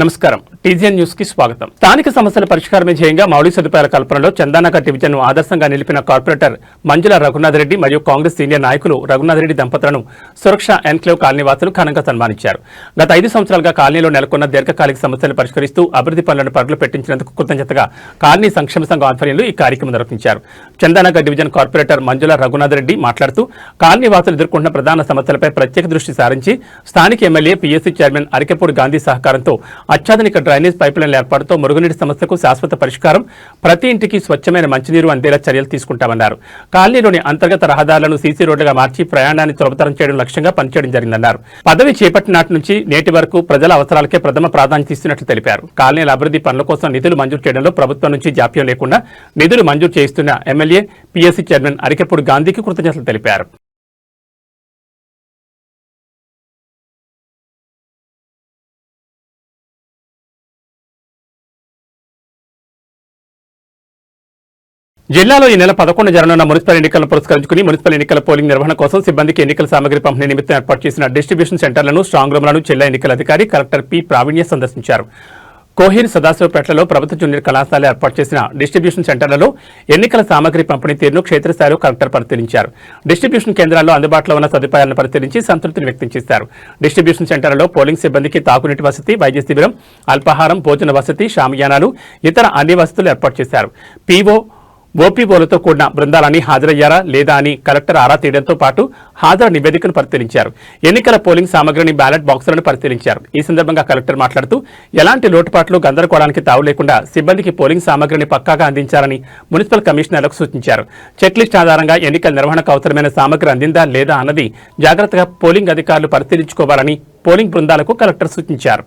నమస్కారం TGN news కి స్వాగతం. స్థానిక సమస్యల పరిష్కారమే ధ్యేయంగా మౌలిక సదుపాయాల కల్పనలో చందానగర్ డివిజన్ ను ఆదర్శంగా నిలిపిన కార్పొరేటర్ మంజుల రఘునాథ్ రెడ్డి మరియు కాంగ్రెస్ సీనియర్ నాయకులు రఘునాథ్ రెడ్డి దంపతులను సురక్ష ఎన్క్లేవ్ కాలనీ వాసులు ఘనంగా సన్మానించారు. గత 5 సంవత్సరాలుగా కాలనీలో నెలకొన్న దీర్ఘకాలిక సమస్యలను పరిష్కరిస్తూ అభివృద్ధి పనులను పరుగులు పెట్టించినందుకు కృతజ్ఞతగా కాలనీ సంక్షేమ సంఘం ఆధ్వర్యంలో ఈ కార్యక్రమం నిర్వహించారు. చందానగర్ డివిజన్ కార్పొరేటర్ మంజుల రఘునాథ్ రెడ్డి మాట్లాడుతూ కాలనీ వాసులు ఎదుర్కొంటున్న ప్రధాన సమస్యలపై ప్రత్యేక దృష్టి సారించి స్థానిక MLA PSC chairman Arikepudi Gandhi సహకారంతో అత్యాధునిక డ్రైనేజ్ పైపులైన్ల ఏర్పాటుతో మురుగునీటి సమస్యకు శాశ్వత పరిష్కారం, ప్రతి ఇంటికి స్వచ్ఛమైన మంచినీరు అందేలా చర్యలు తీసుకుంటామన్నారు. కాలనీలోని అంతర్గత రహదారులను సీసీ రోడ్లుగా మార్చి ప్రయాణాన్ని సులభతరం చేయడం లక్ష్యంగా పనిచేయడం జరిగిందన్నారు. పదవి చేపట్టిన నాటి నుంచి నేటి వరకు ప్రజల అవసరాలకే ప్రథమ ప్రాధాన్యత ఇస్తున్నట్లు తెలిపారు. కాలనీల అభివృద్ధి పనుల కోసం నిధులు మంజూరు చేయడంలో ప్రభుత్వం నుంచి జాప్యం లేకుండా నిధులు మంజూరు చేయిస్తున్న ఎమ్మెల్యే పీఎస్సీ చైర్మన్ అరికెపూడి గాంధీకి కృతజ్ఞతలు తెలిపారు. జిల్లాలో ఈ నెల 11 జరగనున్న మున్సిపల్ ఎన్నికలను పురస్కరించుకుని మున్సిపల్ ఎన్నికల పోలింగ్ నిర్వహణ కోసం సిబ్బందికి ఎన్నికల సామగ్రి పంపిణీ నిమిత్తం ఏర్పాటు చేసిన డిస్ట్రిబ్యూషన్ సెంటర్లను, స్ట్రాంగ్ రూమ్లను జిల్లా ఎన్నికల అధికారి కలెక్టర్ పి ప్రావీణ్య సందర్శించారు. కోహీర్ సదాశివపేటలో ప్రభుత్వ జూనియర్ కళాశాల ఏర్పాటు చేసిన డిస్ట్రిబ్యూషన్ సెంటర్లలో ఎన్నికల సామగ్రి పంపిణీ తీరును క్షేత్రస్థాయిలో కలెక్టర్ పరిశీలించారు. డిస్ట్రిబ్యూషన్ కేంద్రాల్లో అందుబాటులో ఉన్న సదుపాయాలను పరిశీలించి సంతృప్తిని వ్యక్తం చేశారు. డిస్ట్రిబ్యూషన్ సెంటర్లలో పోలింగ్ సిబ్బందికి తాగునీటి వసతి, వైద్య శిబిరం, అల్పాహారం, భోజన వసతి, షామియానాలు, ఇతర అన్ని వసతులు ఏర్పాటు చేశారు. పీఓ, ఓపీఓలతో కూడిన బృందాలని హాజరయ్యారా లేదా అని కలెక్టర్ ఆరా తీయడంతో పాటు హాజరు నివేదికను పరిశీలించారు. ఎన్నికల పోలింగ్ సామగ్రిని, బ్యాలెట్ బాక్సులను పరిశీలించారు. ఈ సందర్భంగా కలెక్టర్ మాట్లాడుతూ ఎలాంటి లోటుపాట్లు, గందరగోళానికి తావు లేకుండా సిబ్బందికి పోలింగ్ సామగ్రిని పక్కాగా అందించాలని మున్సిపల్ కమిషనర్లకు సూచించారు. చెక్ లిస్ట్ ఆధారంగా ఎన్నికల నిర్వహణకు అవసరమైన సామగ్రి అందిందా లేదా అన్నది జాగ్రత్తగా పోలింగ్ అధికారులు పరిశీలించుకోవాలని పోలింగ్ బృందాలకు కలెక్టర్ సూచించారు.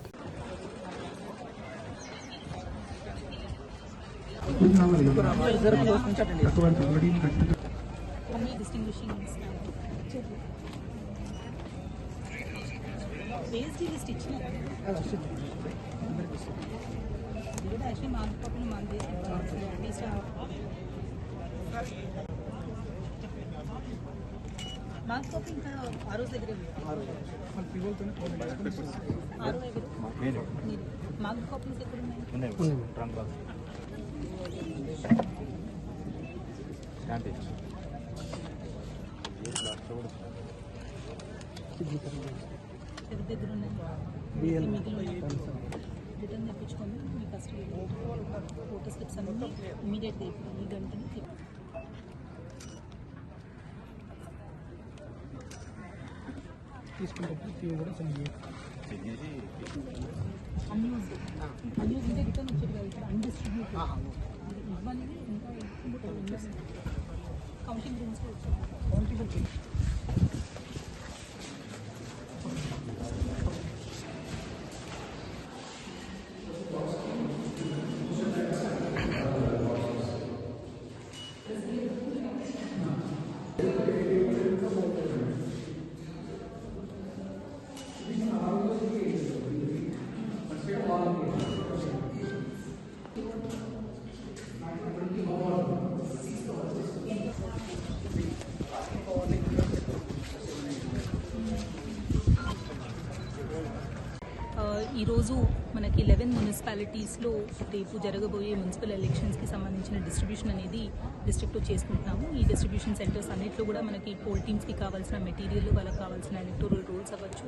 ఈరోజు మనకి 11 మున్సిపాలిటీస్లో రేపు జరగబోయే మున్సిపల్ ఎలక్షన్స్కి సంబంధించిన డిస్ట్రిబ్యూషన్ అనేది డిస్ట్రిక్ట్లో చేసుకుంటున్నాము. ఈ డిస్ట్రిబ్యూషన్ సెంటర్స్ అన్నింటిలో కూడా మనకి పోల్ టీమ్స్కి కావాల్సిన మెటీరియల్, వాళ్ళకి కావాల్సిన ఎలక్టోరల్ రూల్స్ అవ్వచ్చు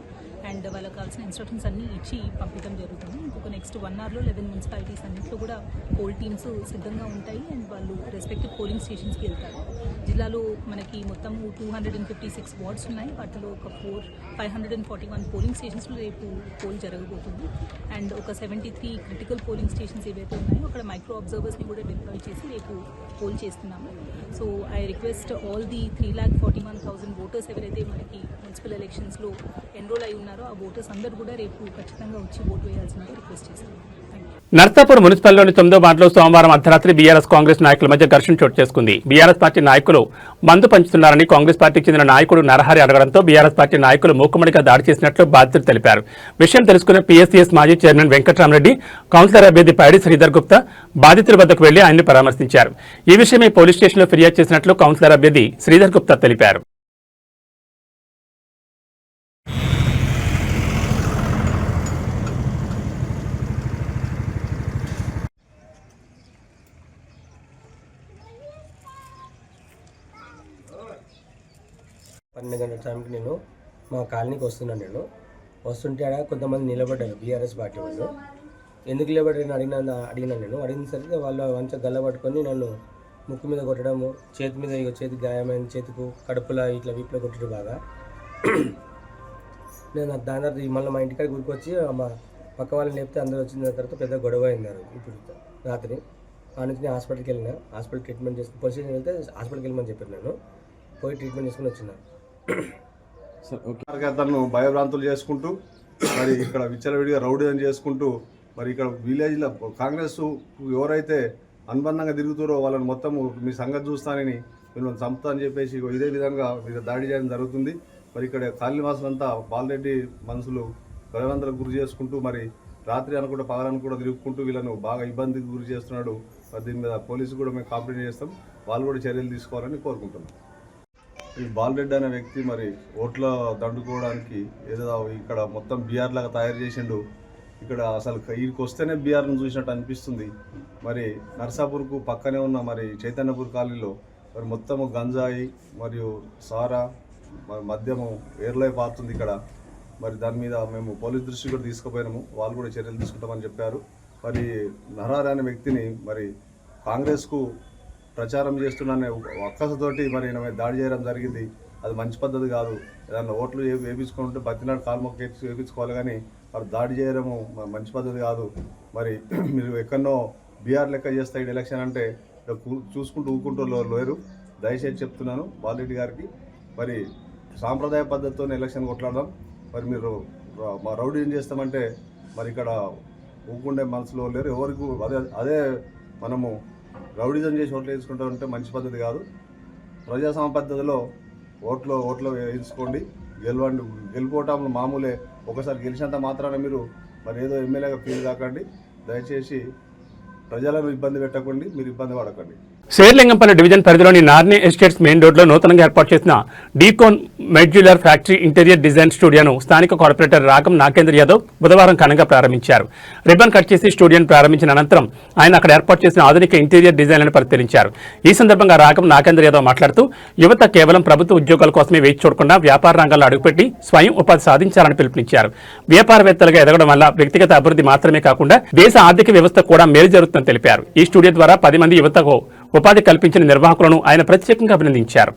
అండ్ వాళ్ళకి కావాల్సిన ఇన్స్ట్రక్షన్స్ అన్నీ ఇచ్చి పంపించడం జరుగుతుంది. ఇంకొక నెక్స్ట్ 1 అవర్లో 11 మున్సిపాలిటీస్ అన్నింటిలో కూడా పోల్ టీమ్స్ సిద్ధంగా ఉంటాయి అండ్ వాళ్ళు రెస్పెక్టివ్ పోలింగ్ స్టేషన్స్కి వెళ్తారు. జిల్లాలో మనకి మొత్తం 256 వార్డ్స్ ఉన్నాయి. వాటిలో ఒక 541 పోలింగ్ స్టేషన్స్లో రేపు పోల్ జరగబోతుంది అండ్ ఒక 73 క్రిటికల్ పోలింగ్ స్టేషన్స్ ఏవైతే ఉన్నాయో అక్కడ మైక్రో అబ్జర్వర్స్ని కూడా డిప్లాయ్ చేసి రేపు పోల్ చేస్తున్నాము. So I request all the 3,41,000 voters ఎవరైతే మనకి మున్సిపల్ ఎలక్షన్స్లో ఎన్రోల్ అయి ఉన్నారో ఆ ఓటర్స్ అందరూ కూడా రేపు ఖచ్చితంగా వచ్చి ఓటు వేయాల్సిందిగా రిక్వెస్ట్ చేస్తున్నాము. నర్సాపూర్ మున్సిపల్లోని 9వ వార్డులో సోమవారం అర్ధరాత్రి బీఆర్ఎస్ కాంగ్రెస్ నాయకుల మధ్య ఘర్షణ చోటు చేసుకుంది. బీఆర్ఎస్ పార్టీ నాయకులు మందు పంచుతున్నారని కాంగ్రెస్ పార్టీకి చెందిన నాయకుడు నరహరి అడగడంతో బీఆర్ఎస్ పార్టీ నాయకులు మూకుమ్మడిగా దాడి చేసినట్లు బాధితులు తెలిపారు. విషయం తెలుసుకున్న పీఎస్సీఎస్ మాజీ చైర్మన్ వెంకట్రామరెడ్డి, కౌన్సిలర్ అభ్యర్థి పైడి శ్రీధర్ గుప్తా బాధితుల వద్దకు వెళ్లి ఆయన్ని పరామర్శించారు. ఈ విషయమై పోలీస్ స్టేషన్లో ఫిర్యాదు చేసినట్లు కౌన్సిలర్ అభ్యర్థి శ్రీధర్ గుప్తా తెలిపారు. 12 గంటల టైంకి నేను మా కాలనీకి వస్తున్నాను. నేను వస్తుంటే ఆడ కొంతమంది నిలబడ్డారు బీఆర్ఎస్ పార్టీ వాళ్ళు. ఎందుకు నిలబడ్డారని అడిగినాను నేను. అడిగినసరికి వాళ్ళు మంచిగా గల్ల పట్టుకొని నన్ను ముక్కు మీద కొట్టడము, చేతి మీద చేతికి గాయమైన చేతికు కడుపులా ఇట్లా వీపులో కొట్టడం బాగా. నేను దాని తర్వాత మళ్ళీ మా ఇంటికాడ గురికొచ్చి మా పక్క వాళ్ళని లేపితే అందరూ వచ్చిన తర్వాత పెద్ద గొడవ అయిందారు. ఇప్పుడు రాత్రి ఆ నుంచి నేను హాస్పిటల్కి వెళ్ళిన, హాస్పిటల్ ట్రీట్మెంట్ చేసుకుని పోలీస్ స్టేషన్ వెళ్తే హాస్పిటల్కి వెళ్ళమని చెప్పారు. నేను పోయి ట్రీట్మెంట్ చేసుకుని వచ్చిన. అతను భయభ్రాంతులు చేసుకుంటూ మరి ఇక్కడ విచ్చలవిడిగా రౌడీజం చేసుకుంటూ మరి ఇక్కడ విలేజ్లో కాంగ్రెస్ ఎవరైతే అనుబంధంగా తిరుగుతారో వాళ్ళని మొత్తం మీ సంగతి చూస్తానని వీళ్ళని చంపుతా అని చెప్పేసి ఇదే విధంగా దాడి చేయడం జరుగుతుంది. మరి ఇక్కడ కాలనీవాసులంతా బాలరెడ్డి మనుషులు బలవంతులకు గురి చేసుకుంటూ మరి రాత్రి అనుకుంటూ పగలను కూడా తిరుగుకుంటూ వీళ్ళను బాగా ఇబ్బందికి గురి చేస్తున్నాడు. మరి దీని మీద పోలీసు కూడా మేము కంప్లైంట్ చేస్తాం, వాళ్ళు కూడా చర్యలు తీసుకోవాలని కోరుకుంటున్నాం. ఈ బాలరెడ్డి అనే వ్యక్తి మరి ఓట్ల దండుకోవడానికి ఏదో ఇక్కడ మొత్తం బీఆర్ లాగా తయారు చేసిండు. ఇక్కడ అసలు వీరికి వస్తేనే బీఆర్ను చూసినట్టు అనిపిస్తుంది. మరి నర్సాపూర్కు పక్కనే ఉన్న మరి చైతన్యపూర్ కాలనీలో మరి మొత్తము గంజాయి మరియు సారా మద్యము ఏర్లై పారుతుంది ఇక్కడ. మరి దాని మీద మేము పోలీస్ దృష్టి కూడా తీసుకుపోయినాము, వాళ్ళు కూడా చర్యలు తీసుకుంటామని చెప్పారు. మరి నరారా అనే వ్యక్తిని మరి కాంగ్రెస్కు ప్రచారం చేస్తున్న ఒక్కసతోటి మరి దాడి చేయడం జరిగింది. అది మంచి పద్ధతి కాదు. ఏదన్నా ఓట్లు వేయించుకుంటే బతినాడు కాల్మొక్క వేయించుకోవాలి, కానీ మరి దాడి చేయడము మంచి పద్ధతి కాదు. మరి మీరు ఎక్కడో బీఆర్ లెక్క చేస్తే ఈ ఎలక్షన్ అంటే చూసుకుంటూ ఊకుంటూ లేరు. దయచేసి చెప్తున్నాను బాలరెడ్డి గారికి, మరి సాంప్రదాయ పద్ధతితో ఎలక్షన్ కొట్లాడదాం. మరి మీరు మా రౌడీ ఏం చేస్తామంటే మరి ఇక్కడ ఊకుండే మనసులో లేరు ఎవరికి. అదే మనము రౌడీజం చేసి ఓట్లు వేసుకుంటామంటే మంచి పద్ధతి కాదు. ప్రజాస్వామ్య పద్ధతిలో ఓట్లు వేయించుకోండి, గెలుపోవటంలో మామూలే. ఒకసారి గెలిచినంత మాత్రాన మీరు మరి ఏదో ఎమ్మెల్యేగా ఫీల్ కాకండి. దయచేసి ప్రజలను ఇబ్బంది పెట్టకండి, మీరు ఇబ్బంది పడకండి. శేర్లింగంపల్లి డివిజన్ పరిధిలోని నార్నీ ఎస్టేట్స్ మెయిన్ రోడ్లో నూతనంగా ఏర్పాటు చేసిన డీకోన్ మెడ్యులర్ ఫ్యాక్టరీ ఇంటీరియర్ డిజైన్ స్టూడియోను స్థానిక కార్పొరేటర్ రాగం నాగేంద్ర యాదవ్ బుధవారం ఘనంగా ప్రారంభించారు. రిబ్బన్ కట్ చేసి స్టూడియోను ప్రారంభించిన అనంతరం ఆయన అక్కడ ఏర్పాటు చేసిన ఆధునిక ఇంటీరియర్ డిజైన్లను పరిశీలించారు. ఈ సందర్భంగా రాగం నాగేంద్ర యాదవ్ మాట్లాడుతూ యువత కేవలం ప్రభుత్వ ఉద్యోగాల కోసమే వేచి చూడకుండా వ్యాపార రంగంలో అడుగుపెట్టి స్వయం ఉపాధి సాధించాలని పిలుపునిచ్చారు. వ్యాపారవేత్తలుగా ఎదగడం వల్ల వ్యక్తిగత అభివృద్ధి మాత్రమే కాకుండా దేశ ఆర్థిక వ్యవస్థ కూడా మేలు జరుగుతుందని తెలిపారు. ఈ స్టూడియో ద్వారా 10 మంది యువతకు ఉపాధి కల్పించిన నిర్వాహకులను ఆయన ప్రత్యేకంగా అభినందించారు.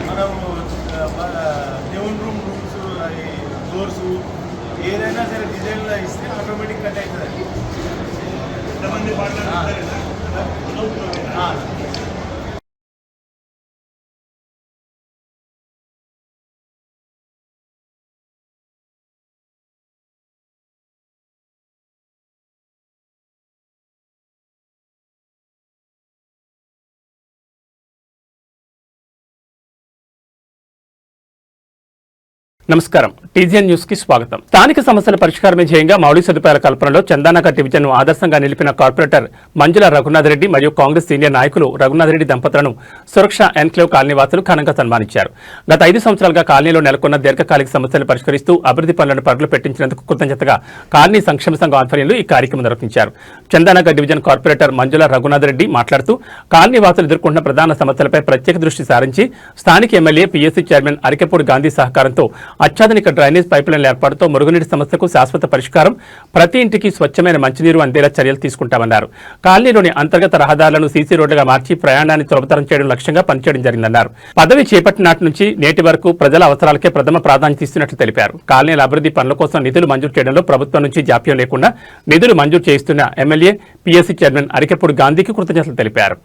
మనము దేవుని రూమ్స్ డోర్స్ ఏదైనా సరే డిజైన్లో ఇస్తే ఆటోమేటిక్ కట్ అవుతుంది. నమస్కారం, టీజీఎన్ న్యూస్ కి స్వాగతం. స్థానిక సమస్యల పరిష్కారమే ధ్యేయంగా మౌలిక సదుపాయాల కల్పనలో చందానగర్ డివిజన్ ను ఆదర్శంగా నిలిపిన కార్పొరేటర్ మంజుల రఘునాథ్ రెడ్డి మరియు కాంగ్రెస్ సీనియర్ నాయకులు రఘునాథ్ రెడ్డి దంపతులను సురక్ష ఎన్క్లేవ్ కాలనీవాసులు ఘనంగా సన్మానించారు. గత 5 సంవత్సరాలుగా కాలనీలో నెలకొన్న దీర్ఘకాలిక సమస్యలను పరిష్కరిస్తూ అభివృద్ధి పనులను పరుగులు పెట్టించినందుకు కృతజ్ఞతగా కాలనీ సంక్షేమ సంఘం ఆధ్వర్యంలో ఈ కార్యక్రమం నిర్వహించారు. చందానగర్ డివిజన్ కార్పొరేటర్ మంజుల రఘునాథ్ రెడ్డి మాట్లాడుతూ కాలనీవాసులు ఎదుర్కొంటున్న ప్రధాన సమస్యలపై ప్రత్యేక దృష్టి సారించి స్థానిక MLA PSC chairman Arikepudi Gandhi సహకారంతో అత్యాధునిక డ్రైనేజ్ పైపులైన్ల ఏర్పాటుతో మురుగునీటి సమస్యకు శాశ్వత పరిష్కారం, ప్రతి ఇంటికి స్వచ్ఛమైన మంచినీరు అందేలా చర్యలు తీసుకుంటామన్నారు. కాలనీలోని అంతర్గత రహదారులను సీసీ రోడ్లుగా మార్చి ప్రయాణాన్ని సులభతరం చేయడం లక్ష్యంగా పనిచేయడం జరిగిందన్నారు. పదవి చేపట్టిన నాటి నుంచి నేటి వరకు ప్రజల అవసరాలకే ప్రథమ ప్రాధాన్యత ఇస్తున్నట్లు తెలిపారు. కాలనీల అభివృద్ధి పనుల కోసం నిధులు మంజూరు చేయడంలో ప్రభుత్వం నుంచి జాప్యం లేకుండా నిధులు మంజూరు చేయిస్తున్న ఎమ్మెల్యే పీఎస్సీ చైర్మన్ అరికెపూడి గాంధీకి కృతజ్ఞతలు తెలిపారు.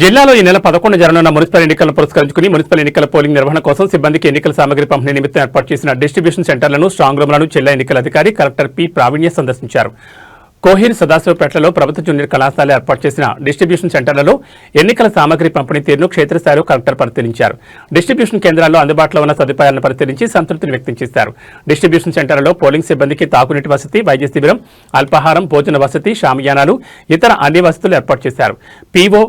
జిల్లాలో ఈ నెల 11 జరగనున్న మున్సిపల్ ఎన్నికలను పురస్కరించుకుని మున్సిపల్ ఎన్నికల పోలింగ్ నిర్వహణ కోసం సిబ్బందికి ఎన్నికల సామగ్రి పంపిణీ నిమిత్తం ఏర్పాటు చేసిన డిస్ట్రిబ్యూషన్ సెంటర్లను స్ట్రాంగ్ రూమ్లను జిల్లా ఎన్నికల అధికారి కలెక్టర్ పి ప్రావీణ్య సందర్శించారు. కోహీర్ సదాశివపేటలో ప్రభుత్వ జూనియర్ కళాశాల ఏర్పాటు చేసిన డిస్ట్రిబ్యూషన్ సెంటర్లలో ఎన్నికల సామగ్రి పంపిణీ తీరును క్షేత్రస్థాయిలో కలెక్టర్ పరిశీలించారు. డిస్ట్రిబ్యూషన్ కేంద్రాల్లో అందుబాటులో ఉన్న సదుపాయాలను పరిశీలించి సంతృప్తిని వ్యక్తం చేశారు. డిస్ట్రిబ్యూషన్ సెంటర్లలో పోలింగ్ సిబ్బందికి తాగునీటి వసతి, వైద్య శిబిరం, అల్పాహారం, భోజన వసతి, షామియానాలు, ఇతర అన్ని వసతులు ఏర్పాటు చేశారు. పీఓ,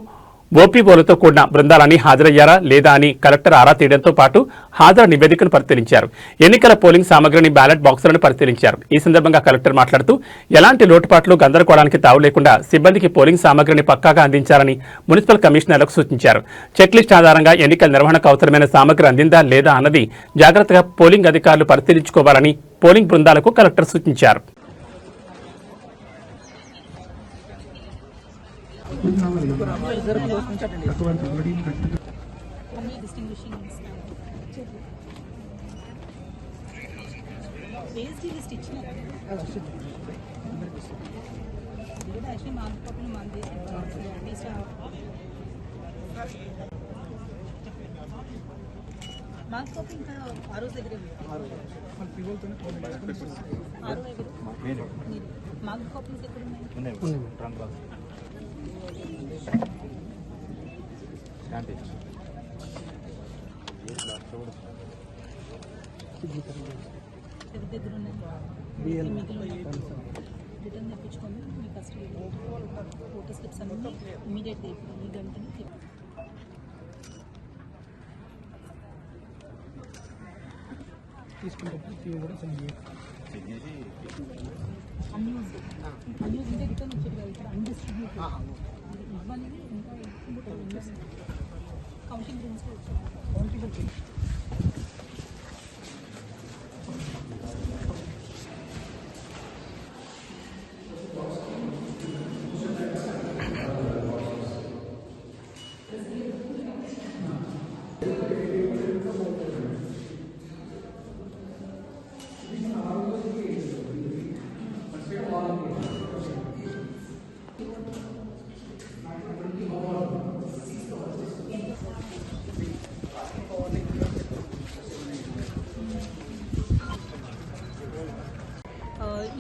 ఓపీఓలతో కూడిన బృందాలని హాజరయ్యారా లేదా అని కలెక్టర్ ఆరా తీయడంతో పాటు హాజరు నివేదికను పరిశీలించారు. ఎన్నికల పోలింగ్ సామగ్రిని బ్యాలెట్ బాక్సులను పరిశీలించారు. ఈ సందర్భంగా కలెక్టర్ మాట్లాడుతూ ఎలాంటి లోటుపాట్లు, గందరగోళానికి తావు లేకుండా సిబ్బందికి పోలింగ్ సామగ్రిని పక్కాగా అందించాలని మున్సిపల్ కమిషనర్లకు సూచించారు. చెక్లిస్ట్ ఆధారంగా ఎన్నికల నిర్వహణకు అవసరమైన సామగ్రి అందిందా లేదా అన్నది జాగ్రత్తగా పోలింగ్ అధికారులు పరిశీలించుకోవాలని పోలింగ్ బృందాలకు కలెక్టర్ సూచించారు. రిటర్న్ తెప్పించుకొని మీ ఫస్ట్ ఫోటో స్లిప్స్ అన్నీ ఇమీడియట్గా ఈ గంటని అన్యూజ్ ఉంటే రిటర్న్ వచ్చేది కదా, ఇక్కడ అన్డిస్ట్రిబ్యూట్ ఇవ్వాలి. ఇంకా కౌంటింగ్ రూమ్స్లో వచ్చాయి.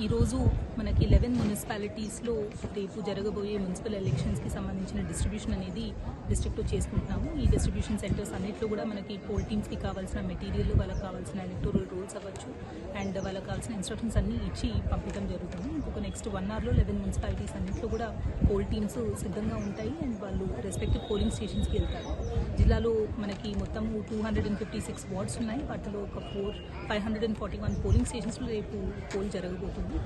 ఈరోజు మనకి 11 మున్సిపాలిటీస్లో రేపు జరగబోయే మున్సిపల్ ఎలక్షన్స్కి సంబంధించిన డిస్ట్రిబ్యూషన్ అనేది డిస్ట్రిక్ట్లో చేసుకుంటున్నాము. ఈ డిస్ట్రిబ్యూషన్ సెంటర్స్ అన్నింటిలో కూడా మనకి పోల్ టీమ్స్కి కావాల్సిన మెటీరియల్, వాళ్ళకి కావాల్సిన ఎలక్టోరల్ రూల్స్ అవ్వచ్చు అండ్ వాళ్ళకి కావాల్సిన ఇన్స్ట్రక్షన్స్ అన్నీ ఇచ్చి పంపించడం జరుగుతుంది. ఇంకొక నెక్స్ట్ 1 అవర్లో 11 మున్సిపాలిటీస్ అన్నింటిలో కూడా పోల్ టీమ్స్ సిద్ధంగా ఉంటాయి అండ్ వాళ్ళు రెస్పెక్టివ్ పోలింగ్ స్టేషన్స్కి వెళ్తారు. జిల్లాలో మనకి మొత్తం 256 వార్డ్స్ ఉన్నాయి. వాటిలో ఒక 541 పోలింగ్ స్టేషన్స్లో రేపు పోల్ జరగబోతుంది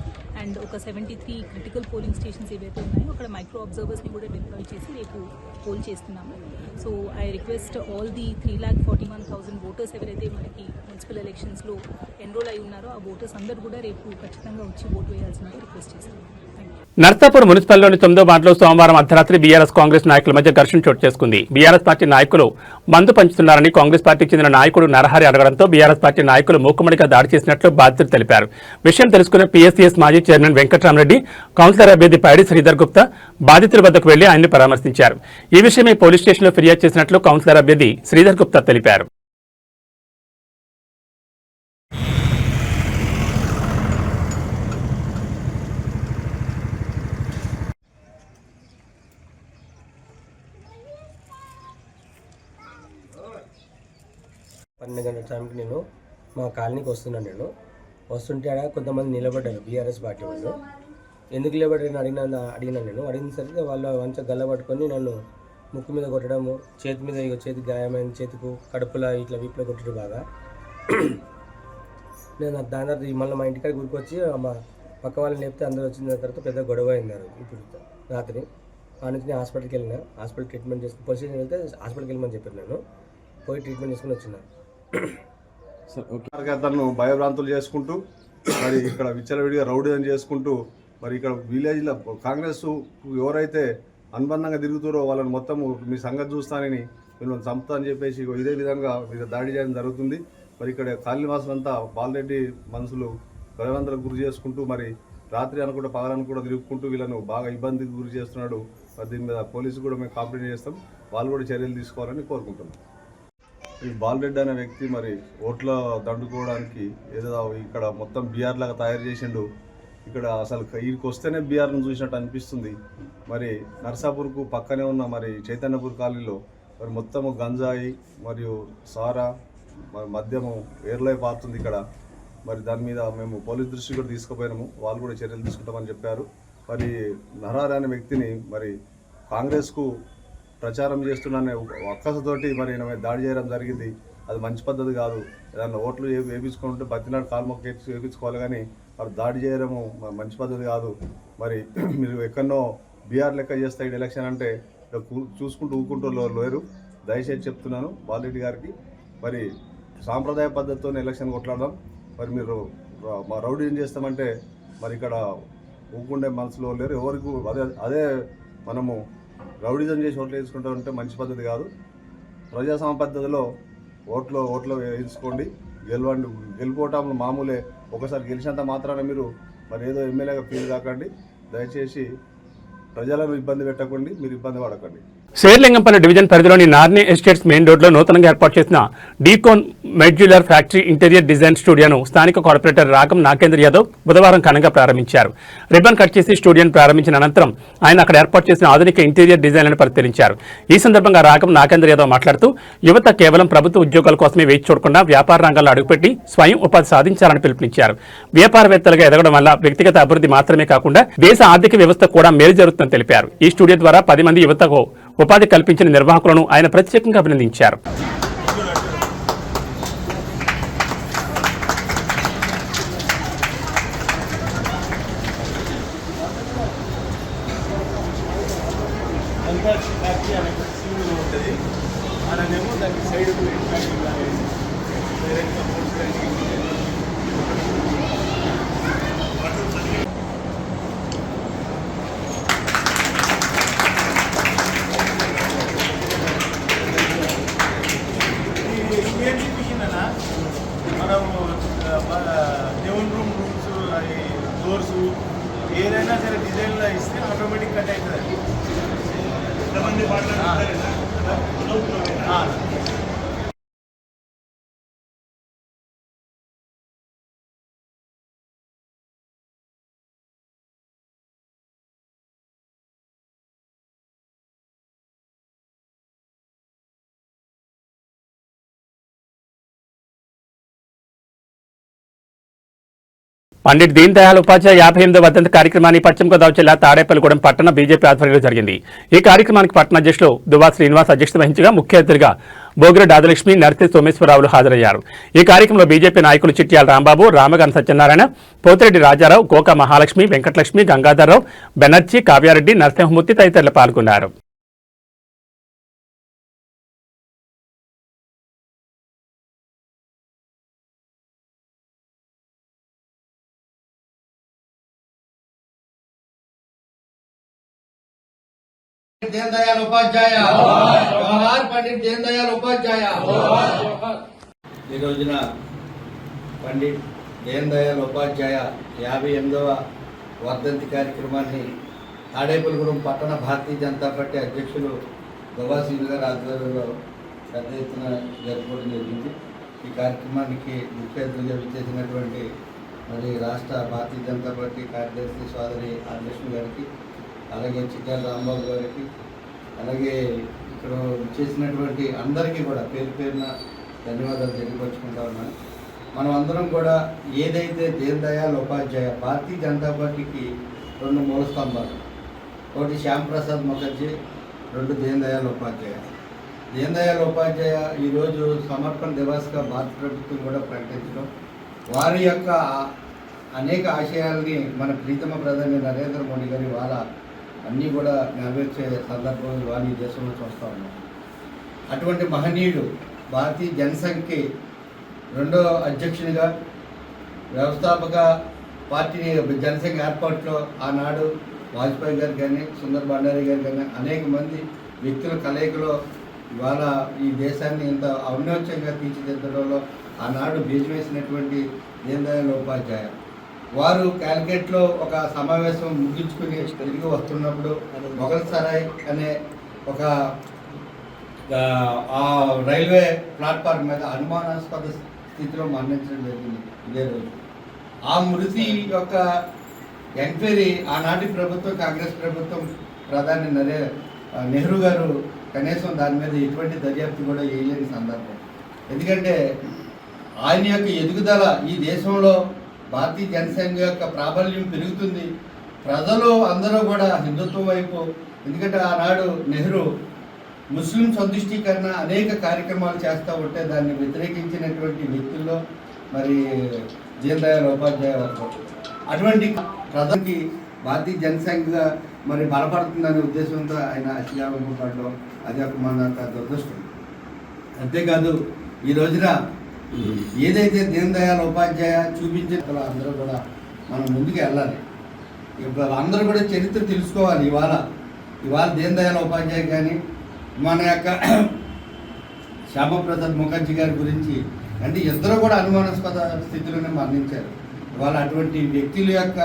అండ్ ఒక 73 క్రిటికల్ పోలింగ్ స్టేషన్స్ ఏవైతే ఉన్నాయో అక్కడ మైక్రో అబ్జర్వర్స్ని కూడా డిప్లాయ్ చేసి రేపు పోల్ చేస్తున్నాము. So I request all the 3,41,000 voters ఎవరైతే మనకి మున్సిపల్ ఎలక్షన్స్లో ఎన్రోల్ అయి ఉన్నారో ఆ ఓటర్స్ అందరూ కూడా రేపు ఖచ్చితంగా వచ్చి ఓటు వేయాల్సిందిగా రిక్వెస్ట్ చేస్తున్నాము. నర్సాపూర్ మున్సిపల్లోని 9వ వార్డులో సోమవారం అర్ధరాత్రి బీఆర్ఎస్ కాంగ్రెస్ నాయకుల మధ్య ఘర్షణ చోటు చేసుకుంది. బీఆర్ఎస్ పార్టీ నాయకులు మందు పంచుతున్నారని కాంగ్రెస్ పార్టీకి చెందిన నాయకుడు నరహరి అడగడంతో బీఆర్ఎస్ పార్టీ నాయకులు మూకుమ్మడిగా దాడి చేసినట్లు బాధితులు తెలిపారు. విషయం తెలుసుకున్న పీఎస్సీఎస్ మాజీ చైర్మన్ వెంకట్రామరెడ్డి, కౌన్సిలర్ అభ్యర్థి పైడి శ్రీధర్ గుప్తా బాధితుల వద్దకు వెళ్లి ఆయన్ని పరామర్శించారు. ఈ విషయమై పోలీస్ స్టేషన్లో ఫిర్యాదు చేసినట్లు కౌన్సిలర్ అభ్యర్థి శ్రీధర్ గుప్తా తెలిపారు. పన్నెండు గంటల టైంకి నేను మా కాలనీకి వస్తున్నాను. వస్తుంటే ఆడ కొంతమంది నిలబడ్డారు బీఆర్ఎస్ పార్టీ వాళ్ళు. ఎందుకు నిలబడ్డారని అడిగినా నేను అడిగిన సరికి వాళ్ళు మంచిగా గల్ల పట్టుకొని నన్ను ముక్కు మీద కొట్టడము, చేతి మీద చేతి గాయమైన చేతికు కడుపులా ఇట్లా వీపులో కొట్టడం బాగా. నేను దాని తర్వాత మళ్ళీ మా ఇంటికాడ గురికొచ్చి మా పక్క వాళ్ళని లేపితే అందరూ వచ్చిన తర్వాత పెద్ద గొడవ అయింది. ఇప్పుడు రాత్రి ఆ నుంచి నేను హాస్పిటల్కి వెళ్ళిన. హాస్పిటల్ ట్రీట్మెంట్ చేసుకుని పోలీస్ స్టేషన్ వెళ్తే హాస్పిటల్కి వెళ్ళమని చెప్పారు. నేను పోయి ట్రీట్మెంట్ చేసుకుని వచ్చిన. అతను భయభ్రాంతులు చేసుకుంటూ మరి ఇక్కడ విచ్చలవిడిగా రౌడీజం చేసుకుంటూ మరి ఇక్కడ విలేజ్లో కాంగ్రెస్ ఎవరైతే అనుబంధంగా తిరుగుతారో వాళ్ళని మొత్తం మీ సంగతి చూస్తానని వీళ్ళని చంపుతా అని చెప్పేసి ఇదే విధంగా దాడి చేయడం జరుగుతుంది. మరి ఇక్కడ కాలనీవాసులు అంతా బాలరెడ్డి మనుషులు భయభ్రాంతులకు గురి చేసుకుంటూ మరి రాత్రి అనుకుంటూ పగలను కూడా తిరుగుకుంటూ వీళ్ళను బాగా ఇబ్బందికి గురి చేస్తున్నాడు. దీని మీద పోలీసు కూడా మేము కంప్లైంట్ చేస్తాం, వాళ్ళు కూడా చర్యలు తీసుకోవాలని కోరుకుంటున్నాం. ఈ బాలరెడ్డి అనే వ్యక్తి మరి ఓట్ల దండుకోవడానికి ఏదో ఇక్కడ మొత్తం బీఆర్ లాగా తయారు చేసిండు. ఇక్కడ అసలు వీరికి వస్తేనే బీఆర్ను చూసినట్టు అనిపిస్తుంది. మరి నర్సాపూర్కు పక్కనే ఉన్న మరి చైతన్యపూర్ కాలనీలో మరి మొత్తము గంజాయి మరియు సారా మరి మద్యము ఏర్లై పారుతుంది ఇక్కడ. మరి దాని మీద మేము పోలీస్ దృష్టి కూడా తీసుకుపోయినాము, వాళ్ళు కూడా చర్యలు తీసుకుంటామని చెప్పారు. మరి నరార్ అనే వ్యక్తిని మరి కాంగ్రెస్కు ప్రచారం చేస్తున్న ఒక్కసతోటి మరి దాడి చేయడం జరిగింది. అది మంచి పద్ధతి కాదు. ఏదన్నా ఓట్లు వేయించుకుంటే బతినాడు కాల్మొక్క వేయించుకోవాలి, కానీ మరి దాడి చేయడము మంచి పద్ధతి కాదు. మరి మీరు ఎక్కడో బీఆర్ లెక్క చేస్తే ఎలక్షన్ అంటే చూసుకుంటూ ఊకుంటూ లేరు. దయచేసి చెప్తున్నాను బాలరెడ్డి గారికి, మరి సాంప్రదాయ పద్ధతితో ఎలక్షన్ కొట్లాడదాం. మరి మీరు మా రౌడీ ఏం చేస్తామంటే మరి ఇక్కడ ఊకుండే మనసులో లేరు ఎవరికి. అదే మనము రౌడీజం చేసి ఓట్లు వేసుకుంటామంటే మంచి పద్ధతి కాదు. ప్రజాస్వామ్య పద్ధతిలో ఓట్లు వేయించుకోండి, గెలుపోవటంలో మామూలే. ఒకసారి గెలిచినంత మాత్రాన మీరు మరి ఏదో ఎమ్మెల్యేగా ఫీల్ కాకండి. దయచేసి ప్రజలను ఇబ్బంది పెట్టకండి, మీరు ఇబ్బంది పడకండి. శేర్లింగంపల్లి డివిజన్ పరిధిలోని నార్నీ ఎస్టేట్స్ మెయిన్ రోడ్లో నూతనంగా ఏర్పాటు చేసిన డీకోన్ మెడ్యులర్ ఫ్యాక్టరీ ఇంటీరియర్ డిజైన్ స్టూడియోను స్థానిక కార్పొరేటర్ రాగం నాగేంద్ర యాదవ్ బుధవారం ఘనంగా ప్రారంభించారు. రిబ్బన్ కట్ చేసి స్టూడియోను ప్రారంభించిన అనంతరం ఆయన అక్కడ ఏర్పాటు చేసిన ఆధునిక ఇంటీరియర్ డిజైన్లను పరిశీలించారు. ఈ సందర్భంగా రాగం నాగేంద్ర యాదవ్ మాట్లాడుతూ యువత కేవలం ప్రభుత్వ ఉద్యోగాల కోసమే వేచి చూడకుండా వ్యాపార రంగాల్లో అడుగుపెట్టి స్వయం ఉపాధి సాధించాలని పిలుపునిచ్చారు. వ్యాపారవేత్తలుగా ఎదగడం వల్ల వ్యక్తిగత అభివృద్ధి మాత్రమే కాకుండా దేశ ఆర్థిక వ్యవస్థ కూడా మేలు జరుగుతుందని తెలిపారు. ఈ స్టూడియో ద్వారా 10 మంది యువతకు ఉపాధి కల్పించిన నిర్వాహకులను ఆయన ప్రత్యేకంగా అభినందించారు. ఉంటుంది అలానేమో దానికి సైడ్ మనం దేవుని రూమ్స్ డోర్స్ ఏదైనా సరే డిజైన్లో ఇస్తే ఆటోమేటిక్ కట్ అవుతుంది. పండిట్ దీన్ దయాళ్ ఉపాధ్యాయ 58వ వర్ధంతి కార్యక్రమాన్ని పశ్చిమ గోదావరి జిల్లా తాడేపల్లిగూడెం పట్టణ బీజేపీ ఆధ్వర్యంలో జరిగింది. ఈ కార్యక్రమానికి పట్టణ అధ్యక్షులు దువ్వా శ్రీనివాస్ అధ్యక్షత వహించగా ముఖ్య అతిథిగా బోగిరెడ్డి ఆదిలక్ష్మి, నర్తి సోమేశ్వరరావులు హాజరయ్యారు. ఈ కార్యక్రమంలో బీజేపీ నాయకులు చిట్యాల రాంబాబు, రామగాన్ సత్యనారాయణ, పోతిరెడ్డి రాజారావు, గోకా మహాలక్ష్మి, వెంకటలక్ష్మి, గంగాధర్రావు, బెనర్జీ, కావ్యారెడ్డి, నరసింహమూర్తి తదితరులు పాల్గొన్నారు. दीन दयाल उपाध्याय जोहार पंडित दीन दयाल उपाध्याय ఈ రోజున పండిట్ దీన్ దయాల్ ఉపాధ్యాయ 58వ వర్ధంతి కార్యక్రమాన్ని తాడేపల్లిగూడెం పట్టణ భారతీయ జనతా పార్టీ అధ్యక్షులు దువ్వా శ్రీనివాస్ గారి ఆధ్వర్యంలో పెద్ద ఎత్తున జరుపుకోవడం జరిగింది. ఈ కార్యక్రమానికి ముఖ్య అతిథిగా విచ్చేసినటువంటి మరి రాష్ట్ర భారతీయ జనతా పార్టీ కార్యదర్శి సోదరి ఆదిలక్ష్మి గారికి, అలాగే చిట్యాల రాంబాబు గారికి, అలాగే ఇక్కడ చేసినటువంటి అందరికీ కూడా పేరు పేరున ధన్యవాదాలు తెలియపరుచుకుంటా ఉన్నాను. మనం అందరం కూడా ఏదైతే దీన్ దయాళ్ ఉపాధ్యాయ భారతీయ జనతా పార్టీకి 2 మూల స్తంభాలు, ఒకటి శ్యాంప్రసాద్ ముఖర్జీ, 2 దీన్ దయాళ్ ఉపాధ్యాయ. దీన్ దయాళ్ ఉపాధ్యాయ ఈరోజు సమర్పణ దివస్గా భారత ప్రభుత్వం కూడా ప్రకటించడం, వారి యొక్క అనేక ఆశయాల్ని మన ప్రీతమ ప్రధాని నరేంద్ర మోడీ గారి వాళ్ళ అన్నీ కూడా నెరవేర్చే సందర్భం ఇవాళ ఈ దేశంలో చూస్తూ ఉన్నాం. అటువంటి మహనీయుడు భారతీయ జనసంఘ్కి 2వ అధ్యక్షునిగా వ్యవస్థాపక పార్టీని జనసంఘ ఏర్పాటులో ఆనాడు వాజ్పేయి గారు కానీ, సుందర్ బండారి గారు కానీ అనేక మంది వ్యక్తుల కలయికలో ఇవాళ ఈ దేశాన్ని ఇంత ఔన్నత్యంగా తీర్చిదిద్దడంలో ఆనాడు బీజం వేసినటువంటి దీన్ దయాళ్ ఉపాధ్యాయ వారు క్యాలికట్లో ఒక సమావేశం ముగించుకుని తిరిగి వస్తున్నప్పుడు మొఘల్ సరాయ్ అనే ఒక ఆ రైల్వే ప్లాట్ఫామ్ మీద అనుమానాస్పద స్థితిలో మరణించడం జరిగింది ఇదే రోజు. ఆ మృతి యొక్క ఎంక్వైరీ ఆనాటి ప్రభుత్వం, కాంగ్రెస్ ప్రభుత్వం, ప్రధాని నెహ్రూ గారు కనీసం దాని మీద ఎటువంటి దర్యాప్తు కూడా వేయలేని సందర్భం. ఎందుకంటే ఆయన యొక్క ఎదుగుదల ఈ దేశంలో భారతీయ జనసంఘ యొక్క ప్రాబల్యం పెరుగుతుంది. ప్రజలు అందరూ కూడా హిందుత్వం వైపు, ఎందుకంటే ఆనాడు నెహ్రూ ముస్లిం సంతుష్టీకరణ అనేక కార్యక్రమాలు చేస్తూ ఉంటే దాన్ని వ్యతిరేకించినటువంటి వ్యక్తుల్లో మరి దీన్ దయాళ్ ఉపాధ్యాయ అటువంటి ప్రజలకి భారతీయ జనసంఘ మరి బలపడుతుందనే ఉద్దేశంతో ఆయన అతియాగం పడడం అది ఒక మన దురదృష్టం. అంతేకాదు ఈ రోజున ఏదైతే దీన్ దయాళ్ ఉపాధ్యాయ చూపించిన అందరూ కూడా మనం ముందుకు వెళ్ళాలి. అందరూ కూడా చరిత్ర తెలుసుకోవాలి. ఇవాళ దీన్ దయాళ్ ఉపాధ్యాయ కానీ మన యొక్క శ్యామప్రసాద్ ముఖర్జీ గారి గురించి అంటే ఇద్దరు కూడా అనుమానాస్పద స్థితిలోనే మరణించారు. ఇవాళ అటువంటి వ్యక్తుల యొక్క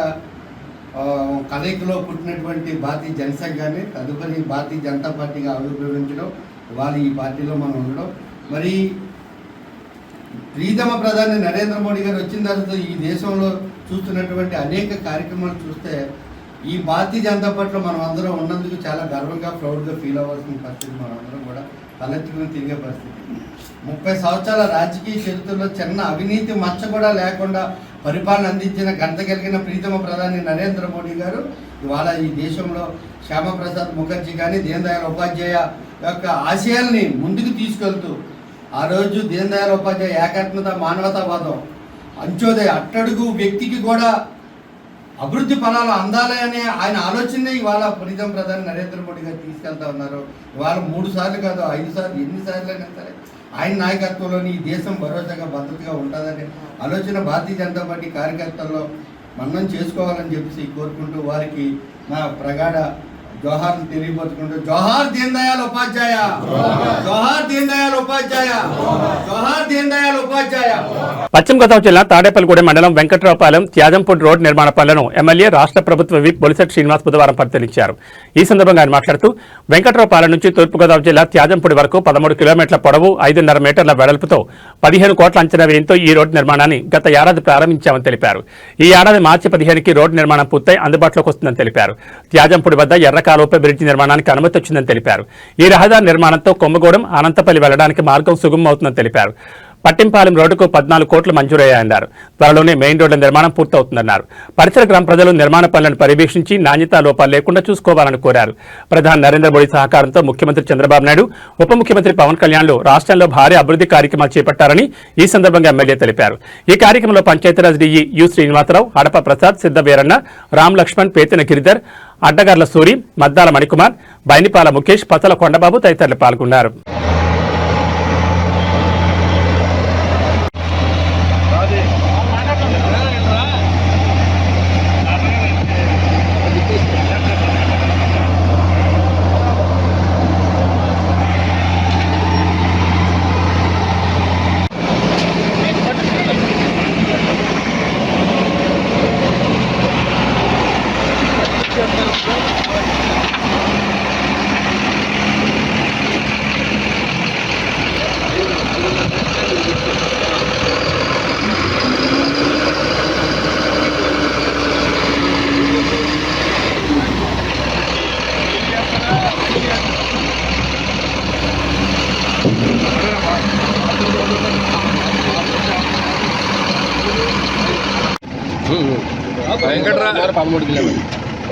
కలయికలో పుట్టినటువంటి భారతీయ జనసంఘాన్ని తదుపరి భారతీయ జనతా పార్టీగా ఆవిర్భవించడం, ఇవాళ ఈ పార్టీలో మనం ఉండడం, మరి ప్రీతమ ప్రధాని నరేంద్ర మోడీ గారు వచ్చిన తర్వాత ఈ దేశంలో చూస్తున్నటువంటి అనేక కార్యక్రమాలు చూస్తే ఈ భారతీయ జనతా పార్టీలో మనం అందరం ఉన్నందుకు చాలా గర్వంగా ప్రౌడ్గా ఫీల్ అవ్వాల్సిన పరిస్థితి మనం అందరం కూడా తలెత్తుకుని తిరిగే పరిస్థితి. 30 సంవత్సరాల రాజకీయ చరిత్రలో చిన్న అవినీతి మచ్చ కూడా లేకుండా పరిపాలన అందించిన ఘనత కలిగిన ప్రీతమ ప్రధాని నరేంద్ర మోడీ గారు ఇవాళ ఈ దేశంలో శ్యామప్రసాద్ ముఖర్జీ కానీ దీన్ దయాళ్ ఉపాధ్యాయ యొక్క ఆశయాల్ని ముందుకు తీసుకెళ్తూ ఆ రోజు దీన్ దయాళ్ ఉపాధ్యాయ ఏకాత్మత, మానవతావాదం, అంత్యోదయ, అట్టడుగు వ్యక్తికి కూడా అభివృద్ధి ఫలాలు అందాలి అనే ఆయన ఆలోచనే ఇవాళ ప్రీతం ప్రధాని నరేంద్ర మోడీ గారు తీసుకెళ్తా ఉన్నారు. ఇవాళ 3 సార్లు కాదు 5 సార్లు, ఎన్నిసార్లు అయినా సరే ఆయన నాయకత్వంలోని ఈ దేశం భరోసాగా భద్రతగా ఉంటుందనే ఆలోచన భారతీయ జనతా పార్టీ కార్యకర్తల్లో మన్నం చేసుకోవాలని చెప్పేసి కోరుకుంటూ వారికి నా ప్రగాఢ జోహార్లు తెలియపరుచుకుంటూ జోహార్ దీన్ దయాళ్ ఉపాధ్యాయ, జోహార్ దీన్ దయాళ్ ఉపాధ్యాయ, జోహార్ దీన్ దయాళ్ ఉపాధ్యాయ. పశ్చిమ గోదావరి జిల్లా తాడేపల్లిగూడెం మండలం వెంకట్రావుపాలెం త్యాజంపూడి రోడ్ నిర్మాణ పనులను ఎమ్మెల్యే రాష్ట్ర ప్రభుత్వ విప్ బొలిశెట్టి శ్రీనివాస్ బుధవారం పరిశీలించారు. ఈ సందర్భంగా ఆయన మాట్లాడుతూ వెంకట్రావుపాలెం నుంచి తూర్పుగోదావరి జిల్లా త్యాజంపూడి వరకు 13 కిలోమీటర్ల పొడవు, 5.5 మీటర్ల వెడల్పుతో 15 కోట్ల అంచనా వ్యయంతో ఈ రోడ్డు నిర్మాణాన్ని గత ఏడాది ప్రారంభించామని తెలిపారు. ఈ ఏడాది మార్చి 15కి రోడ్డు నిర్మాణం పూర్తయి అందుబాటులోకి వస్తుందని తెలిపారు. త్యాజంపూడి వద్ద ఎర్రకాలువపై బ్రిడ్జి నిర్మాణానికి అనుమతి వచ్చిందని తెలిపారు. ఈ రహదారి నిర్మాణంతో కొమ్మగూడెం, అనంతపల్లి వెళ్లడానికి మార్గం సుగమం అవుతుందని తెలిపారు. పట్టింపాలెం రోడ్డుకు 14 కోట్లు మంజూరయ్యాయన్నారు. త్వరలోనే మెయిన్ రోడ్ల నిర్మాణం పూర్తవుతుందన్నారు. పరిసర గ్రామ ప్రజలు నిర్మాణ పనులను పర్యవేక్షించి నాణ్యతా లోపాలు లేకుండా చూసుకోవాలని కోరారు. ప్రధాని నరేంద్ర మోడీ సహకారంతో ముఖ్యమంత్రి చంద్రబాబు నాయుడు, ఉప ముఖ్యమంత్రి పవన్ కళ్యాణ్లు రాష్ట్రంలో భారీ అభివృద్ధి కార్యక్రమాలు చేపట్టారని ఈ సందర్భంగా ఎమ్మెల్యే తెలిపారు. ఈ కార్యక్రమంలో పంచాయతీరాజ్ డీఈ యు శ్రీనివాసరావు, హడప ప్రసాద్, సిద్ధ వీరన్న, రామ్ లక్ష్మణ్, పేతిన గిరిధర్, అడ్డగార్ల సూరి, మద్దాల మణికుమార్, బైనిపాల ముఖేష్, పసల కొండబాబు తదితరులు పాల్గొన్నారు.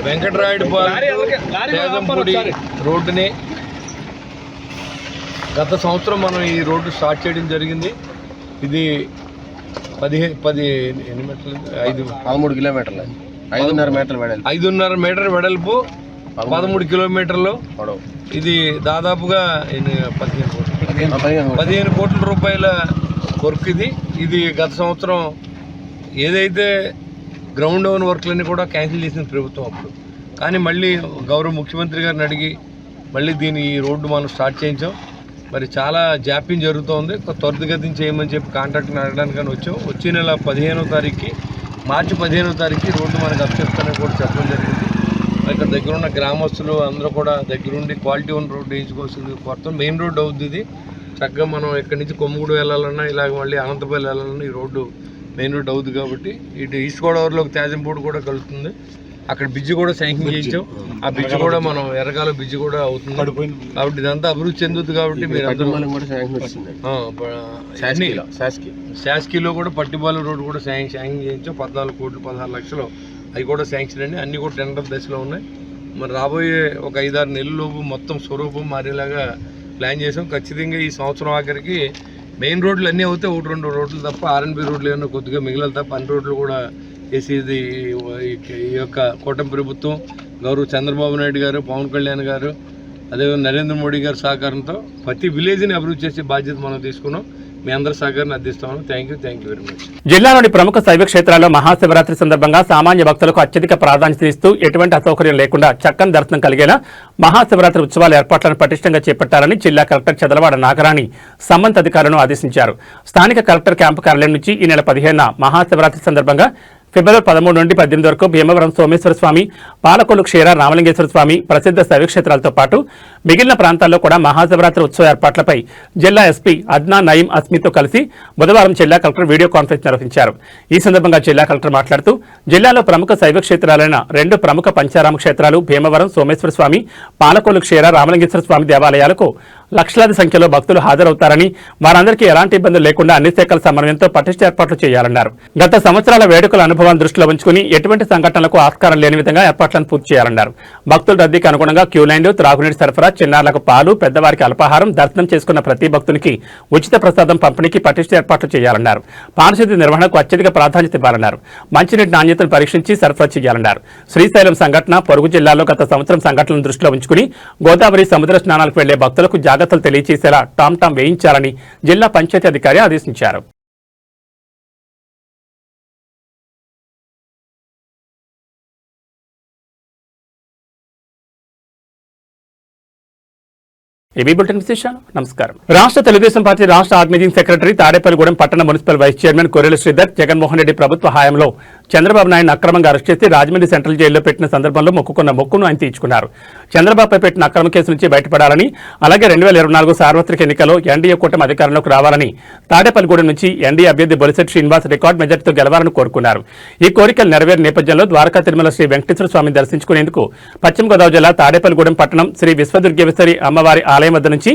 వెంకట్రాయుడుపాలెం రోడ్డుని గత సంవత్సరం మనం ఈ రోడ్డు స్టార్ట్ చేయడం జరిగింది. ఇది 13 కిలోమీటర్లు, 5.5 మీటర్ వెడల్పు, 13 కిలోమీటర్లు పొడవు. ఇది దాదాపుగా 15 కోట్ల రూపాయల వర్క్. ఇది గత సంవత్సరం ఏదైతే గ్రౌండ్ లెవెల్ వర్క్లన్నీ కూడా క్యాన్సిల్ చేసిన ప్రభుత్వం అప్పుడు, కానీ మళ్ళీ గౌరవ ముఖ్యమంత్రి గారిని అడిగి మళ్ళీ ఈ రోడ్డు మనం స్టార్ట్ చేయించాం. మరి చాలా జాప్యం జరుగుతోంది. త్వరితగతిని చేయమని చెప్పి కాంట్రాక్ట్ని అడగడానికి వచ్చాం. వచ్చే నెల 15వ తారీఖుకి మార్చి 15వ తారీఖు రోడ్డు మనకు అప్పచెప్తానని కూడా చెప్పడం జరిగింది. ఇక్కడ దగ్గర ఉన్న గ్రామస్తులు అందరూ కూడా దగ్గరుండి క్వాలిటీ ఉన్న రోడ్డు వేయించుకోవాల్సింది. కొత్త మెయిన్ రోడ్డు అవుతుంది ఇది. చక్కగా మనం ఇక్కడి నుంచి కొమ్ముగూడు వెళ్ళాలన్నా ఇలాగ మళ్ళీ అనంతపల్లి వెళ్ళాలన్నా ఈ రోడ్డు మెయిన్ రోడ్డు అవుతుంది కాబట్టి ఇటు ఈస్ట్ గోదావరిలోకి తేజంపూడి కూడా కలుస్తుంది. అక్కడ బ్రిడ్జ్ కూడా శాంక్షన్ చేయించాం. ఆ బ్రిడ్జ్ కూడా మనం ఎర్రగాల బ్రిడ్జ్ కూడా అవుతుంది కాబట్టి ఇదంతా అభివృద్ధి చెందుతుంది. కాబట్టి మీరు శాస్కీలో కూడా పట్టిబాల రోడ్డు కూడా శాంక్షన్ చేయించాం. 14 కోట్లు 16 లక్షలు అవి కూడా శాంక్షన్ అండి. అన్నీ కూడా టెండర్ దశలో ఉన్నాయి. మరి రాబోయే ఒక 5-6 నెలల్లోపు మొత్తం స్వరూపం మారేలాగా ప్లాన్ చేసాం. ఖచ్చితంగా ఈ సంవత్సరం ఆఖరికి మెయిన్ రోడ్లు అన్నీ అవుతాయి. 1-2 రోడ్లు తప్ప ఆర్ఎన్బి రోడ్లు ఏమన్నా కొద్దిగా మిగిలిన తప్ప అన్ని రోడ్లు కూడా వేసేది ఈ యొక్క కూటమి ప్రభుత్వం గౌరవ చంద్రబాబు నాయుడు గారు, పవన్ కళ్యాణ్ గారు, అదేవిధంగా నరేంద్ర మోడీ గారి సహకారంతో ప్రతి విలేజ్ని అభివృద్ధి చేసే బాధ్యత మనం తీసుకున్నాం. మీ అందరి సహకారాన్ని అందిస్తాము. Thank you very much. జిల్లాలోని ప్రముఖ శైవ క్షేత్రాల్లో మహాశివరాత్రి సందర్భంగా సామాన్య భక్తులకు అత్యధిక ప్రాధాన్యత ఇస్తూ ఎటువంటి అసౌకర్యం లేకుండా చక్కని దర్శనం కలిగేలా మహాశివరాత్రి ఉత్సవాల ఏర్పాట్లను పటిష్టంగా చేపట్టాలని జిల్లా కలెక్టర్ చదలవాడ నాగరాణి సంబంధిత అధికారులను ఆదేశించారు. స్థానిక కలెక్టర్ క్యాంపు కార్యాలయం నుంచి ఈ నెల 15న మహాశివరాత్రి సందర్భంగా ఫిబ్రవరి 13 నుండి 18 వరకు భీమవరం సోమేశ్వర స్వామి, పాలకొల్లు క్షీర రామలింగేశ్వర స్వామి ప్రసిద్ధ శైవక్షేత్రాలతో పాటు మిగిలిన ప్రాంతాల్లో కూడా మహాశివరాత్రి ఉత్సవ ఏర్పాట్లపై జిల్లా ఎస్పీ అద్నా నయీం అస్మితో కలిసి బుధవారం జిల్లా కలెక్టర్ వీడియో కాన్ఫరెన్స్ నిర్వహించారు. ఈ సందర్భంగా జిల్లా కలెక్టర్ మాట్లాడుతూ జిల్లాలో ప్రముఖ శైవక్షేత్రాలైన 2 ప్రముఖ పంచారామ క్షేత్రాలు భీమవరం సోమేశ్వర స్వామి, పాలకొల్లు క్షీర రామలింగేశ్వర స్వామి దేవాలయాలకు లక్షలాది సంఖ్యలో భక్తులు హాజరవుతారని, వారందరికీ ఎలాంటి ఇబ్బందులు లేకుండా అన్ని శాఖల సమన్వయంతో పటిష్ట ఏర్పాట్లు చేయాలన్నారు. గత సంవత్సరాల వేడుకల అనుభవాన్ని దృష్టిలో ఉంచుకుని ఎటువంటి సంఘటనలకు ఆస్కారం లేని విధంగా ఏర్పాట్లను పూర్తి చేయాలన్నారు. భక్తుల రద్దీకి అనుగుణంగా క్యూ లైన్లు, త్రాగునీటి సరఫరా, చిన్నారులకు పాలు, పెద్దవారికి అల్పాహారం, దర్శనం చేసుకున్న ప్రతి భక్తునికి ఉచిత ప్రసాదం పంపిణీకి పటిష్ట ఏర్పాట్లు చేయాలన్నారు. పారిశుద్ధ్య నిర్వహణకు అత్యధిక ప్రాధాన్యత ఇవ్వాలన్నారు. మంచినీటి నాణ్యతను పరీక్షించి సరఫరా చేయాలన్నారు. శ్రీశైలం సంఘటన, పొరుగు జిల్లాలో గత సంవత్సరం సంఘటనలను దృష్టిలో ఉంచుకుని గోదావరి సముద్ర స్నానాలకు వెళ్లే భక్తులకు జాగ్రత్తలు తెలియజేసేలా టామ్ వేయించాలని జిల్లా పంచాయతీ అధికారి ఆదేశించారు. ఏబీ బులెటిన్ విశేషాలు. నమస్కారం. రాష్ట్ర తెలుగుదేశం పార్టీ రాష్ట్ర ఆర్గనైజింగ్ సెక్రటరీ తాడేపల్లిగూడెం పట్టణ municipal vice chairman Korrela Sridhar Jaganmohan Reddy ప్రభుత్వ హయాంలో చంద్రబాబు నాయుడు అక్రమంగా అరెస్ట్ చేసి రాజమండ్రి సెంట్రల్ జైల్లో పెట్టిన సందర్భంలో మొక్కుకున్న మొక్కును ఆయన తీర్చుకున్నారు. చంద్రబాబుపై పెట్టిన అక్రమ కేసు నుంచి బయటపడాలని, అలాగే 2024 సార్వత్రిక ఎన్నికల్లో ఎన్డీఏ కూటమి అధికారంలోకి రావాలని తాడేపల్లిగూడెం నుంచి ఎన్డీఏ అభ్యర్థి బొలిశెట్టి శ్రీనివాస్ రికార్డు మెజార్టీతో గెలవాలని కోరుకున్నారు. ఈ కోరికలు నెరవేరిన నేపథ్యంలో ద్వారకా తిరుమల శ్రీ వెంకటేశ్వర స్వామిని దర్శించుకునేందుకు పశ్చిమ గోదావరి జిల్లా తాడేపల్లిగూడెం పట్టణం శ్రీ విశ్వదుర్గేశ్వరి అమ్మవారి ఆలయం వద్ద నుంచి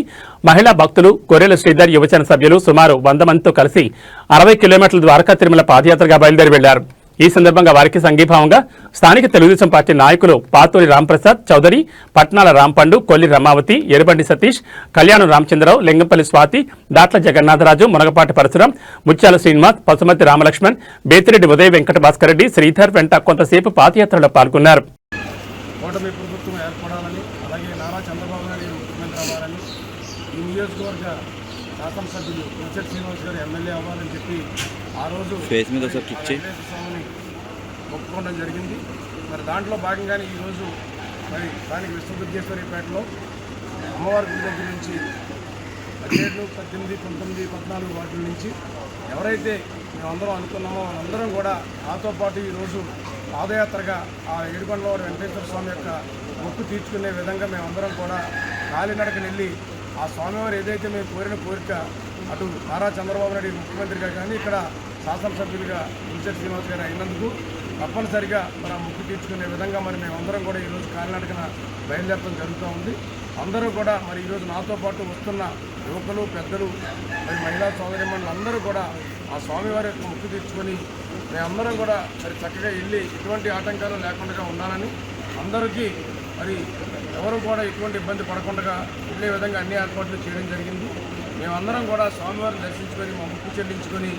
మహిళా భక్తులు, కొర్రెల శ్రీధర్ యువజన సభ్యులు సుమారు 100 మందితో కలిసి 60 కిలోమీటర్ల ద్వారకా తిరుమల పాదయాత్రగా బయలుదేరి వెళ్లారు. ఈ సందర్భంగా వారికి సంఘీభావంగా స్థానిక తెలుగుదేశం పార్టీ నాయకులు పాతూరి రాంప్రసాద్ చౌదరి, పట్నాల రాంపండు, కొల్లి రమావతి, ఎరుబండి సతీష్, కళ్యాణం రామచంద్రరావు, లింగంపల్లి స్వాతి, దాట్ల జగన్నాథరాజు, మునగపాటి పరశురాం, ముత్యాల శ్రీనివాస్, పసుమతి రామలక్ష్మణ్, బేతిరెడ్డి ఉదయ వెంకట భాస్కర్ రెడ్డి, శ్రీధర్ వెంట కొంతసేపు పాదయాత్రలో పాల్గొన్నారు. కూటమి ప్రభుత్వం ఏర్పడాలని, అలాగే నారా చంద్రబాబు నాయుడు ముఖ్యమంత్రి అవ్వాలని, ఈ నియోజకవర్గ శాసనసభ్యులు బొలిశెట్టి శ్రీనివాస్ గారు ఎమ్మెల్యే అవ్వాలని చెప్పి ఆ రోజు స్వామిని మొక్కుకోవడం జరిగింది. మరి దాంట్లో భాగంగానే ఈరోజు మరి స్థానిక విశ్వదుర్గేశ్వరిపేటలో అమ్మవారి గుడి దగ్గర నుంచి 17, 18, 19, 14 వార్డుల నుంచి ఎవరైతే మేమందరం అనుకున్నామో వాళ్ళందరం కూడా నాతో పాటు ఈరోజు పాదయాత్రగా ఆ ఏడుకొండలవాడ వెంకటేశ్వర స్వామి యొక్క మొక్కు తీర్చుకునే విధంగా మేమందరం కూడా కాలినడకని వెళ్ళి ఆ స్వామివారు ఏదైతే మేము కోరిన కోరిక అటు నారా చంద్రబాబు నాయుడు ముఖ్యమంత్రిగా కానీ ఇక్కడ శాసనసభ్యులుగా బొలిశెట్టి శ్రీనివాస్ గారు అయినందుకు తప్పనిసరిగా మన మొక్కు తీర్చుకునే విధంగా మరి మేమందరం కూడా ఈరోజు కాలినడకన బయలుదేరడం జరుగుతూ ఉంది. అందరూ కూడా మరి ఈరోజు నాతో పాటు వస్తున్న యువకులు, పెద్దలు, మరి మహిళా సోదరిమణులు అందరూ కూడా ఆ స్వామివారి యొక్క మొక్కు తీర్చుకొని మేమందరం కూడా మరి చక్కగా వెళ్ళి ఎటువంటి ఆటంకాలు లేకుండా ఉండాలని, అందరికీ మరి ఎవరు కూడా ఎటువంటి ఇబ్బంది పడకుండా వెళ్ళే విధంగా అన్ని ఏర్పాట్లు చేయడం జరిగింది. మేమందరం కూడా స్వామివారిని దర్శించుకొని మా మొక్కు చెల్లించుకొని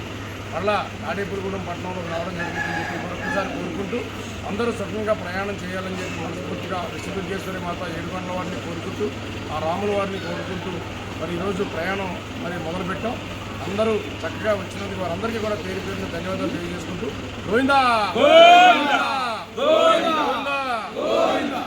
మళ్ళా తాడేపల్లిగూడెం పట్టణంలో రావడం జరుగుతుందని చెప్పి మరొకసారి కోరుకుంటూ అందరూ సుఖంగా ప్రయాణం చేయాలని చెప్పి మనస్ఫూర్తిగా విశ్వదుర్గేశ్వరి మాత ఏడుకొండల వారిని కోరుకుంటూ, ఆ రాముల వారిని కోరుకుంటూ మరి ఈరోజు ప్రయాణం మరి మొదలుపెట్టాం. అందరూ చక్కగా వచ్చినందుకు వారందరికీ కూడా పేరు పేరున ధన్యవాదాలు తెలియజేసుకుంటూ గోవిందా గోవిందా గోవిందా గోవిందా.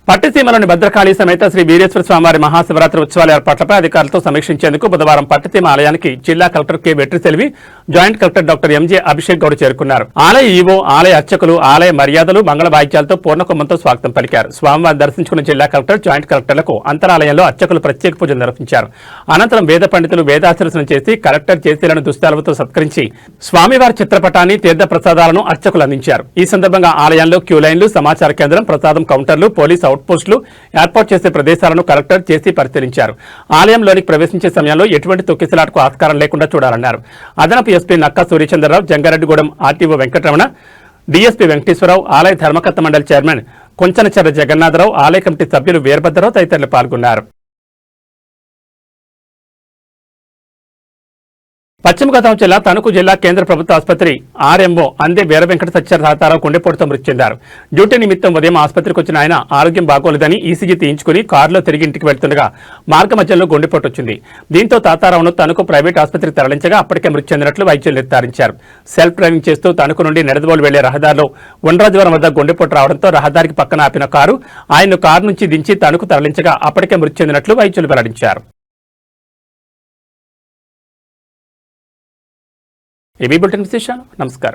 పట్టిసీమలోని భద్రకాళి సమేత శ్రీ వీరేశ్వర స్వామివారి మహాశివరాత్రి ఉత్సవాల ఏర్పాట్లపై అధికారులతో సమీక్షించేందుకు బుధవారం పట్టిసీమ ఆలయానికి జిల్లా collector K Vetriselvi, joint collector doctor MJ Abhishek Goud చేరుకున్నారు. ఆలయ ఈవో, ఆలయ అర్చకులు ఆలయ మర్యాదలు, మంగళ వాయిద్యాలతో పూర్ణకుంభంతో స్వాగతం పలికారు. స్వామివారిని దర్శించుకున్న జిల్లా కలెక్టర్, జాయింట్ కలెక్టర్లకు అంతరాలయంలో అర్చకులు ప్రత్యేక పూజలు నిర్వహించారు. అనంతరం వేద పండితులు వేదాశీర్వచనం చేసి కలెక్టర్ చేసీలను దుస్తాలతో సత్కరించి స్వామివారి చిత్రపటాన్ని, తీర్థ ప్రసాదాలను అర్చకులు అందించారు. ఈ సందర్భంగా ఆలయంలో క్యూ లైన్లు, సమాచార కేంద్రం, ప్రసాదం కౌంటర్లు, పోలీస్ అవుట్ పోస్టులు ఏర్పాటు చేసే ప్రదేశాలను కలెక్టర్ చేసి పరిశీలించారు. ఆలయంలోనికి ప్రవేశించే సమయంలో ఎటువంటి తొక్కిసలాటకు ఆస్కారం లేకుండా చూడాలన్నారు. అదనపు SP Nakka Suryachandrarao, Jangareddygudem RTO Venkataramana, DSP Venkateswararao, ఆలయ ధర్మకర్త మండలి చైర్మన్ కొంచనచర్ర జగన్నాథరావు, ఆలయ కమిటీ సభ్యులు వీరభద్రరావు తదితరులు పాల్గొన్నారు. పశ్చిమ గోదావరి జిల్లా తణుకు జిల్లా కేంద్ర ప్రభుత్వ ఆసుపత్రి ఆర్ఎంఓ అందే వీర వెంకట సత్యతారావు గుండెపోటుతో మృతి చెందారు. డ్యూటీ నిమిత్తం ఉదయం ఆసుపత్రికి వచ్చిన ఆయన ఆరోగ్యం బాగోలేదని ఈసీజీ తీయించుకుని కారులో తిరిగి ఇంటికి వెళ్తుండగా మార్గ మధ్యలో గుండెపోటు వచ్చింది. దీంతో తాతారావును తణుకు ప్రైవేట్ ఆసుపత్రికి తరలించగా అప్పటికే మృతి చెందినట్లు వైద్యులు నిర్ధారించారు. సెల్ఫ్ డ్రైవింగ్ చేస్తూ తణుకు నుండి నిడదవోలు వెళ్లే రహదారిలో ఉండ్రాజవరం వద్ద గుండెపోటు రావడంతో రహదారికి పక్కన ఆపిన కారు ఆయన్ను కారు నుంచి దించి తణుకు తరలించగా అప్పటికే మృతి చెందినట్లు వైద్యులు వెల్లడించారు. ఏబీ బులెటిన్ విశేషాలు. నమస్కారం.